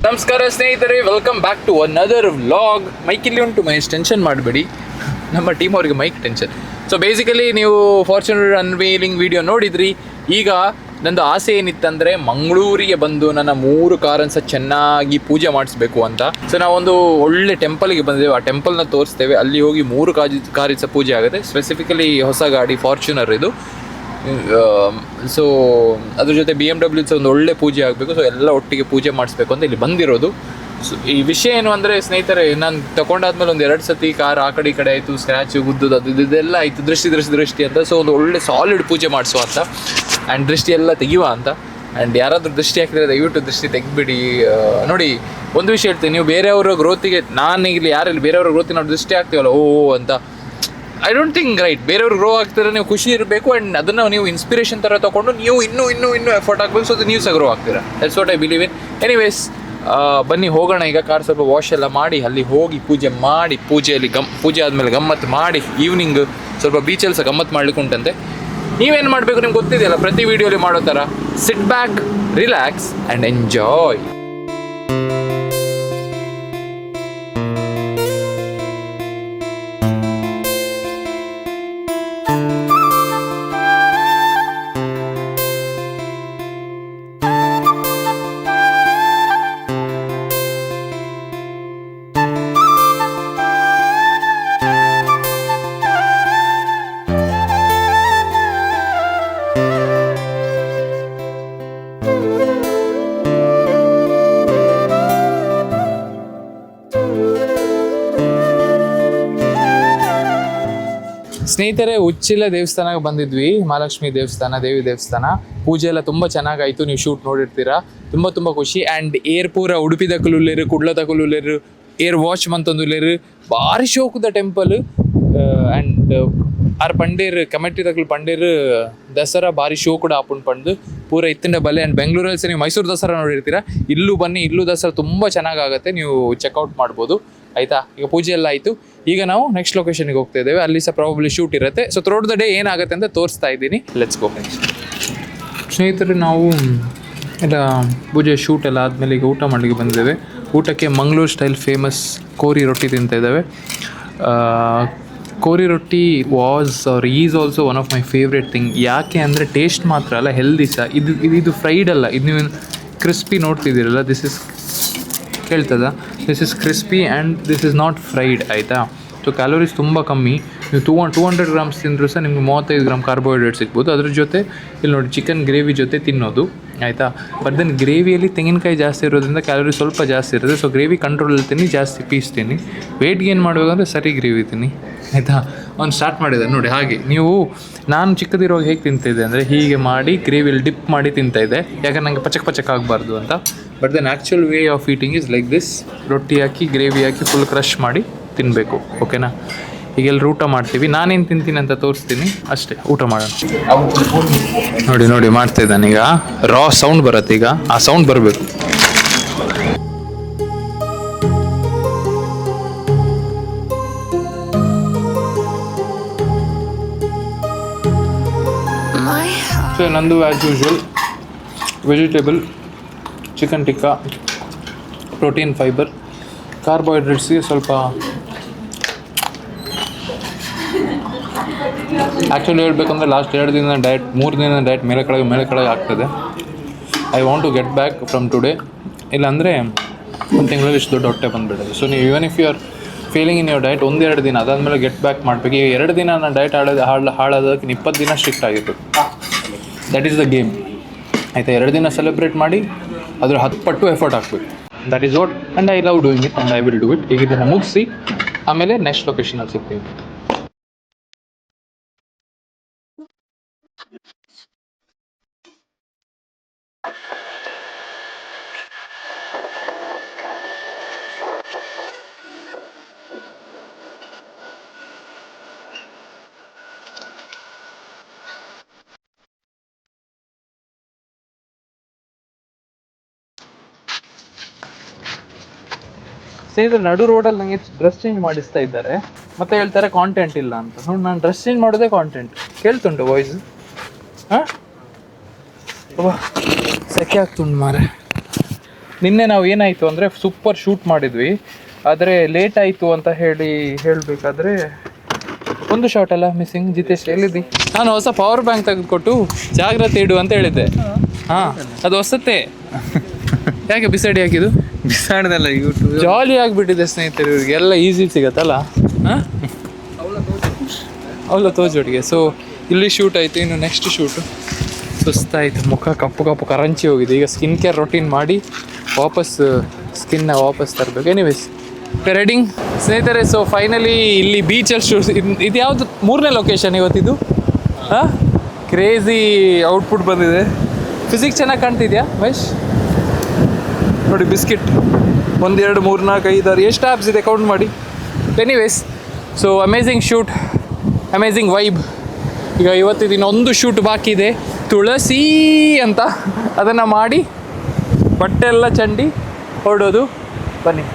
ನಮಸ್ಕಾರ ಸ್ನೇಹಿತರೆ, welcome back to another vlog. Mic ಇಲ್ಲಿ ಉಂಟು, ಮಹೇಶ್ ಟೆನ್ಷನ್ ಮಾಡಬೇಡಿ, ನಮ್ಮ ಟೀಮ್ ಅವರಿಗೆ ಮೈಕ್ ಟೆನ್ಷನ್. ಸೊ ಬೇಸಿಕಲಿ ನೀವು ಫಾರ್ಚುನರ್ ಅನ್ವೀಲಿಂಗ್ ವಿಡಿಯೋ ನೋಡಿದ್ರಿ. ಈಗ ನಂದು ಆಸೆ ಏನಿತ್ತಂದರೆ ಮಂಗಳೂರಿಗೆ ಬಂದು ನನ್ನ 3 ಕಾರನ್ನು ಸಹ ಚೆನ್ನಾಗಿ ಪೂಜೆ ಮಾಡಿಸ್ಬೇಕು ಅಂತ. ಸೊ ನಾವೊಂದು ಒಳ್ಳೆ ಟೆಂಪಲ್ಗೆ ಬಂದಿದ್ದೇವೆ, ಆ ಟೆಂಪಲ್ನ ತೋರಿಸ್ತೇವೆ. ಅಲ್ಲಿ ಹೋಗಿ 3 ಕಾರಿನ ಸಹ ಪೂಜೆ ಆಗುತ್ತೆ. ಸ್ಪೆಸಿಫಿಕಲಿ ಹೊಸ ಗಾಡಿ ಫಾರ್ಚುನರ್ ಇದು. ಸೊ ಅದ್ರ ಜೊತೆ BMW ಸಹ ಒಂದು ಒಳ್ಳೆ ಪೂಜೆ ಆಗಬೇಕು. ಸೊ ಎಲ್ಲ ಒಟ್ಟಿಗೆ ಪೂಜೆ ಮಾಡಿಸ್ಬೇಕು ಅಂತ ಇಲ್ಲಿ ಬಂದಿರೋದು. ಸೊ ಈ ವಿಷಯ ಏನು ಅಂದರೆ ಸ್ನೇಹಿತರೆ, ನಾನು ತಗೊಂಡಾದ್ಮೇಲೆ ಒಂದು 2 ಸತಿ ಕಾರ್ ಆ ಕಡೆ ಈ ಕಡೆ ಆಯಿತು, ಸ್ಕ್ರ್ಯಾಚು ಗುದ್ದದು ಅದು ಇದೆಲ್ಲ ಆಯಿತು, ದೃಷ್ಟಿ ಅಂತ. ಸೊ ಒಂದು ಒಳ್ಳೆ ಸಾಲಿಡ್ ಪೂಜೆ ಮಾಡಿಸುವ ಅಂತ, ಆ್ಯಂಡ್ ದೃಷ್ಟಿ ಎಲ್ಲ ತೆಗೆಯುವ ಅಂತ. ಆ್ಯಂಡ್ ಯಾರಾದರೂ ದೃಷ್ಟಿ ಹಾಕಿದರೆ ದಯವಿಟ್ಟು ದೃಷ್ಟಿ ತೆಗಿಬಿಡಿ. ನೋಡಿ, ಒಂದು ವಿಷಯ ಹೇಳ್ತೀನಿ, ನೀವು ಬೇರೆಯವರ ಗ್ರೋತಿಗೆ, ನಾನು ಇಲ್ಲಿ ಯಾರಲ್ಲಿ ಬೇರೆಯವರ ಗ್ರೋತಿಗೆ ನಾವು ದೃಷ್ಟಿ ಹಾಕ್ತೀವಲ್ಲ ಓ ಅಂತ, ಐ ಡೋಂಟ್ ಥಿಂಕ್ ರೈಟ್. ಬೇರೆಯವ್ರು ಗ್ರೋ ಆಗ್ತಾರೆ, ನೀವು ಖುಷಿ ಇರಬೇಕು. ಆ್ಯಂಡ್ ಅದನ್ನು ನೀವು ಇನ್ಸ್ಪಿರೇಷನ್ ಥರ ತೊಗೊಂಡು ನೀವು ಇನ್ನೂ ಎಫರ್ಟ್ ಹಾಕಬೇಕು. ಸೊ ಅದು ನೀವು ಸಹ ಗ್ರೋ ಆಗ್ತೀರಾ. That's what I believe in. Anyways, ಬನ್ನಿ ಹೋಗೋಣ. ಈಗ ಕಾರ್ ಸ್ವಲ್ಪ ವಾಶ್ ಎಲ್ಲ ಮಾಡಿ ಅಲ್ಲಿ ಹೋಗಿ ಪೂಜೆ ಮಾಡಿ, ಪೂಜೆ ಆದಮೇಲೆ ಗಮ್ಮತ್ತು ಮಾಡಿ, ಈವ್ನಿಂಗ್ ಸ್ವಲ್ಪ ಬೀಚಲ್ಲಿ ಸಹ ಗಮ್ಮತ್ತು ಮಾಡ್ಲಿಕ್ಕೆ ಉಂಟಂತೆ. ನೀವೇನು ಮಾಡಬೇಕು ನಿಮ್ಗೆ ಗೊತ್ತಿದೆಯಲ್ಲ, ಪ್ರತಿ ವೀಡಿಯೋಲಿ ಮಾಡೋ ಥರ sit back, relax and enjoy. ಸ್ನೇಹಿತರೆ, ಉಚ್ಚಿಲ ದೇವಸ್ಥಾನಕ್ಕೆ ಬಂದಿದ್ವಿ. ಮಹಾಲಕ್ಷ್ಮಿ ದೇವಸ್ಥಾನ, ದೇವಿ ದೇವಸ್ಥಾನ. ಪೂಜೆ ಎಲ್ಲ ತುಂಬ ಚೆನ್ನಾಗಾಯಿತು. ನೀವು ಶೂಟ್ ನೋಡಿರ್ತೀರಾ. ತುಂಬ ಖುಷಿ. ಆ್ಯಂಡ್ ಏರ್ ಪೂರ ಉಡುಪಿ ದಕ್ಕಲುಲ್ಲೇರು, ಕುಡ್ಲ ತಕಲುಲ್ಲೇರು, ಏರ್ ವಾಚ್ ಮಂತೊಂದುಲ್ಲೇರು. ಭಾರಿ ಶೋಕದ ಟೆಂಪಲ್. ಆ್ಯಂಡ್ ಆರ್ ಪಂಡೇರು ಕಮಿಟಿ ತಕಲು ಪಂಡೇರು ದಸರಾ ಭಾರಿ ಶೋ ಕೂಡ ಆಪುಂಡು ಪಂಡು ಪೂರ ಇತ್ತಿಂದ ಬಲೆ. ಆ್ಯಂಡ್ ಬೆಂಗಳೂರಲ್ಲಿ ಸಹ ನೀವು ಮೈಸೂರು ದಸರಾ ನೋಡಿರ್ತೀರಾ. ಇಲ್ಲೂ ಬನ್ನಿ, ಇಲ್ಲೂ ದಸರಾ ತುಂಬ ಚೆನ್ನಾಗಾಗುತ್ತೆ, ನೀವು ಚೆಕ್ಔಟ್ ಮಾಡ್ಬೋದು. ಆಯಿತಾ? ಈಗ ಪೂಜೆ ಎಲ್ಲ ಆಯಿತು. ಈಗ ನಾವು ನೆಕ್ಸ್ಟ್ ಲೊಕೇಶನ್ಗೆ ಹೋಗ್ತಾ ಇದ್ದೇವೆ. ಅಲ್ಲಿ ಸಹ ಪ್ರಾಬಬ್ಲಿ ಶೂಟ್ ಇರುತ್ತೆ. ಸೊ ಥ್ರೂಟ್ ದ ಡೇ ಏನಾಗುತ್ತೆ ಅಂತ ತೋರಿಸ್ತಾ ಇದ್ದೀನಿ. Let's go. ಸ್ನೇಹಿತರೆ, ನಾವು ಎಲ್ಲ ಪೂಜೆ ಶೂಟ್ ಎಲ್ಲ ಆದಮೇಲೆ ಈಗ ಊಟ ಮಾಡಲಿಕ್ಕೆ ಬಂದಿದ್ದೇವೆ. ಊಟಕ್ಕೆ ಮಂಗಳೂರು ಸ್ಟೈಲ್ ಫೇಮಸ್ ಕೋರಿ ರೊಟ್ಟಿ ತಿಂತಾ ಇದ್ದಾವೆ. ಕೋರಿ ರೊಟ್ಟಿ is also one of my favourite thing. ಯಾಕೆ ಅಂದರೆ ಟೇಸ್ಟ್ ಮಾತ್ರ ಅಲ್ಲ, ಹೆಲ್ದಿ ಸಹ. ಇದು ಫ್ರೈಡ್ ಅಲ್ಲ, ಇದು ನೀವು ಕ್ರಿಸ್ಪಿ ನೋಡ್ತಿದ್ದೀರಲ್ಲ, this is crispy and this is not fried. ಆಯಿತಾ? ಸೊ ಕ್ಯಾಲೋರೀಸ್ ತುಂಬ ಕಮ್ಮಿ. ನೀವು 200 ಗ್ರಾಮ್ಸ್ ತಿಂದರೂ ಸಹ ನಿಮ್ಗೆ 35 ಗ್ರಾಮ್ ಕಾರ್ಬೋಹೈಡ್ರೇಟ್ ಸಿಗ್ಬೋದು. ಅದ್ರ ಜೊತೆ ಇಲ್ಲಿ ನೋಡಿ, ಚಿಕನ್ ಗ್ರೇವಿ ಜೊತೆ ತಿನ್ನೋದು. ಆಯಿತಾ? ಬಟ್ ದೆನ್ ಗ್ರೇವಿಯಲ್ಲಿ ತೆಂಗಿನಕಾಯಿ ಜಾಸ್ತಿ ಇರೋದ್ರಿಂದ ಕ್ಯಾಲೋರಿ ಸ್ವಲ್ಪ ಜಾಸ್ತಿ ಇರುತ್ತೆ. ಸೊ ಗ್ರೇವಿ ಕಂಟ್ರೋಲಲ್ಲಿ ತಿನ್ನಿ, ಜಾಸ್ತಿ ಪೀಸ್ ತಿನ್ನಿ. ವೆಯ್ಟ್ ಗೇನ್ ಮಾಡಬೇಕಂದ್ರೆ ಸರಿ ಗ್ರೇವಿ ತಿನ್ನಿ. ಆಯಿತಾ? ಅವ್ನು ಸ್ಟಾರ್ಟ್ ಮಾಡಿದೆ ನೋಡಿ. ಹಾಗೆ ನೀವು, ನಾನು ಚಿಕ್ಕದಿರುವಾಗ ಹೇಗೆ ತಿಂತಾಯಿದ್ದೆ ಅಂದರೆ, ಹೀಗೆ ಮಾಡಿ ಗ್ರೇವಿಯಲ್ಲಿ ಡಿಪ್ ಮಾಡಿ ತಿಂತಾಯಿದ್ದೆ, ಯಾಕಂದ್ರೆ ನನಗೆ ಪಚಕ್ ಆಗಬಾರ್ದು ಅಂತ. But then actual way of eating is like this. ರೊಟ್ಟಿ ಹಾಕಿ, ಗ್ರೇವಿ ಹಾಕಿ, ಫುಲ್ ಕ್ರಶ್ ಮಾಡಿ ತಿನ್ನಬೇಕು. ಓಕೆನಾ? ಈಗೆಲ್ಲರೂ ಊಟ ಮಾಡ್ತೀವಿ. ನಾನೇನು ತಿಂತೀನಿ ಅಂತ ತೋರಿಸ್ತೀನಿ ಅಷ್ಟೇ. ಊಟ ಮಾಡೋಣ. ನೋಡಿ ಮಾಡ್ತಾಯಿದ್ದಾನೆ. ಈಗ ರಾ ಸೌಂಡ್ ಬರುತ್ತೆ. ಈಗ ಆ ಸೌಂಡ್ ಬರಬೇಕು. ಸೊ ನಂದು as usual vegetable, chicken tikka, protein, fibre, ಕಾರ್ಬೋಹೈಡ್ರೇಟ್ಸ್ಗೆ ಸ್ವಲ್ಪ. ಆ್ಯಕ್ಚುಲಿ ಹೇಳ್ಬೇಕಂದ್ರೆ ಲಾಸ್ಟ್ 2 ದಿನ ಡಯಟ್, 3 ದಿನ ಡಯಟ್ ಮೇಲೆ ಕೆಳಗೆ ಆಗ್ತದೆ. I want to get back from today. ಇಲ್ಲಾಂದರೆ ಒಂದು ತಿಂಗಳಲ್ಲಿ ಇಷ್ಟು ದೊಡ್ಡ ಹೊಟ್ಟೆ ಬಂದುಬಿಡೋದು. ಸೊ ನೀವು even if you are failing in your diet, 1-2 ದಿನ ಅದಾದಮೇಲೆ ಗೆಟ್ ಬ್ಯಾಕ್ ಮಾಡಬೇಕು. ಈಗ 2 ದಿನ ನಾನು ಡಯಟ್ ಹಾಳಾದಕ್ಕೆ 20 ದಿನ ಸ್ಟ್ರಿಕ್ಟ್ ಆಗಿರ್ತದೆ. That is the game. ಆಯಿತಾ? 2 ದಿನ ಸೆಲೆಬ್ರೇಟ್ ಮಾಡಿ ಅದ್ರ 10 ಪಟ್ಟು ಎಫರ್ಟ್ ಹಾಕಬೇಕು. That is what, and I love doing it and I will do it. ಈಗ ಇದನ್ನು ಮುಗಿಸಿ ಆಮೇಲೆ ನೆಕ್ಸ್ಟ್ ಲೊಕೇಶನಲ್ಲಿ ಸಿಗ್ತೀವಿ. ಸ್ನೇಹಿತರೆ, ನಡು ರೋಡಲ್ಲಿ ನನಗೆ ಡ್ರೆಸ್ ಚೇಂಜ್ ಮಾಡಿಸ್ತಾ ಇದ್ದಾರೆ. ಮತ್ತೆ ಹೇಳ್ತಾರೆ ಕಾಂಟೆಂಟ್ ಇಲ್ಲ ಅಂತ. ನೋಡಿ ನಾನು ಡ್ರೆಸ್ ಚೇಂಜ್ ಮಾಡೋದೇ ಕಾಂಟೆಂಟ್. ಕೇಳ್ತುಂಟು ವಾಯ್ಸ್? ಹಾಂ ಸೆಕೆ ಆಗ್ತುಂಟು ಮಾರೆ. ನಿನ್ನೆ ನಾವು ಏನಾಯಿತು ಅಂದರೆ ಸೂಪರ್ ಶೂಟ್ ಮಾಡಿದ್ವಿ, ಆದರೆ ಲೇಟ್ ಆಯಿತು ಅಂತ ಹೇಳಬೇಕಾದ್ರೆ ಒಂದು ಶಾಟ್ ಅಲ್ಲ ಮಿಸ್ಸಿಂಗ್. ಜಿತೇಶ್ ಎಲ್ಲಿದ್ದಿ? ನಾನು ಹೊಸ ಪವರ್ ಬ್ಯಾಂಕ್ ತೆಗೆದುಕೊಟ್ಟು ಜಾಗ್ರತೆ ಇಡು ಅಂತ ಹೇಳಿದ್ದೆ. ಹಾಂ ಅದು ಹೊಸತ್ತೆ. ಯಾಕೆ ಬಿಸಾಡಿ ಹಾಕಿದ್ದು? ಬಿಸಾಡ್ದಲ್ಲ, ಯೂಟ್ಯೂಬ್ ಜಾಲಿ ಆಗಿಬಿಟ್ಟಿದೆ ಸ್ನೇಹಿತರು, ಇವ್ರಿಗೆ ಎಲ್ಲ ಈಸಿ ಸಿಗತ್ತಲ್ಲ. ಹಾಂ ಅವಳ ತೋಜೊಟ್ಟಿಗೆ. ಸೊ ಇಲ್ಲಿ ಶೂಟ್ ಆಯಿತು, ಇನ್ನು ನೆಕ್ಸ್ಟ್ ಶೂಟು. ಸುಸ್ತಾಯಿತು, ಮುಖ ಕಪ್ಪು ಕಪ್ಪು ಕರಂಚಿ ಹೋಗಿದೆ. ಈಗ ಸ್ಕಿನ್ ಕೇರ್ ರೊಟೀನ್ ಮಾಡಿ ಸ್ಕಿನ್ನ ವಾಪಸ್ ತರಬೇಕು. ಎನಿವೇಸ್ ರೆಡಿಂಗ್ ಸ್ನೇಹಿತರೆ. ಸೊ ಫೈನಲಿ ಇಲ್ಲಿ ಬೀಚಲ್ಲಿ ಶೂಟ್. ಇದು ಯಾವುದು 3ನೇ ಲೊಕೇಶನ್ ಇವತ್ತಿದು? ಹಾಂ ಕ್ರೇಜಿ ಔಟ್ಪುಟ್ ಬಂದಿದೆ. ಫಿಸಿಕ್ಸ್ ಚೆನ್ನಾಗಿ ಕಾಣ್ತಿದ್ಯಾ ಮಹೇಶ್? ನೋಡಿ ಬಿಸ್ಕಿಟ್ 1 2 3 4 5 6 ಎಷ್ಟು ಆ್ಯಪ್ಸ್ ಇದೆ ಕೌಂಟ್ ಮಾಡಿ. Anyways so amazing shoot, amazing vibe. ಈಗ ಇವತ್ತಿನ ಇನ್ನೊಂದು ಶೂಟ್ ಬಾಕಿ ಇದೆ, ತುಳಸಿ ಅಂತ. ಅದನ್ನು ಮಾಡಿ ಬಟ್ಟೆ ಎಲ್ಲ ಚಂಡಿ ಹೊರಡೋದು. ಬನ್ನಿ.